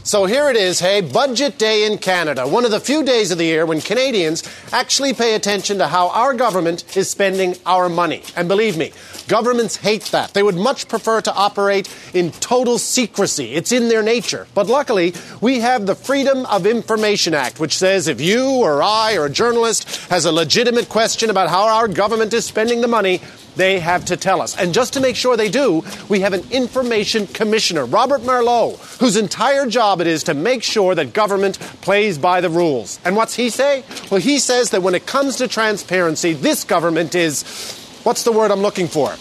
So here it is, hey, Budget Day in Canada, one of the few days of the year when Canadians actually pay attention to how our government is spending our money. And believe me, governments hate that. They would much prefer to operate in total secrecy. It's in their nature. But luckily, we have the Freedom of Information Act, which says if you or I or a journalist has a legitimate question about how our government is spending the money, they have to tell us. And just to make sure they do, we have an information commissioner, Robert Marleau, whose entire job it is to make sure that government plays by the rules. And what's he say? Well, he says that when it comes to transparency, this government is, what's the word I'm looking for?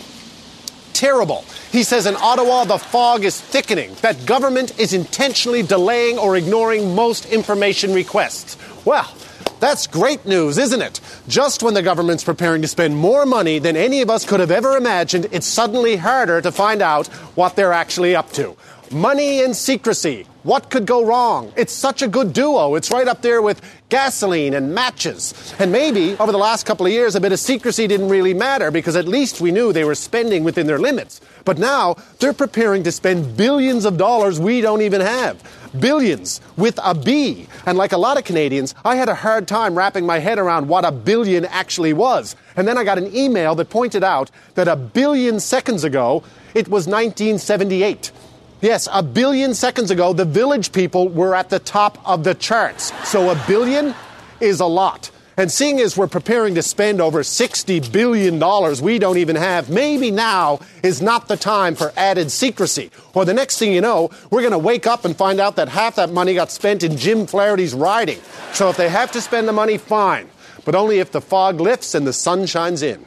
Terrible. He says in Ottawa, the fog is thickening, that government is intentionally delaying or ignoring most information requests. Well, that's great news, isn't it? Just when the government's preparing to spend more money than any of us could have ever imagined, it's suddenly harder to find out what they're actually up to. Money and secrecy. What could go wrong? It's such a good duo. It's right up there with gasoline and matches. And maybe, over the last couple of years, a bit of secrecy didn't really matter because at least we knew they were spending within their limits. But now, they're preparing to spend billions of dollars we don't even have. Billions with a B. And like a lot of Canadians, I had a hard time wrapping my head around what a billion actually was. And then I got an email that pointed out that a billion seconds ago, it was 1978. Yes, a billion seconds ago, the Village People were at the top of the charts. So a billion is a lot. And seeing as we're preparing to spend over $60 billion we don't even have, maybe now is not the time for added secrecy. Or the next thing you know, we're going to wake up and find out that half that money got spent in Jim Flaherty's riding. So if they have to spend the money, fine. But only if the fog lifts and the sun shines in.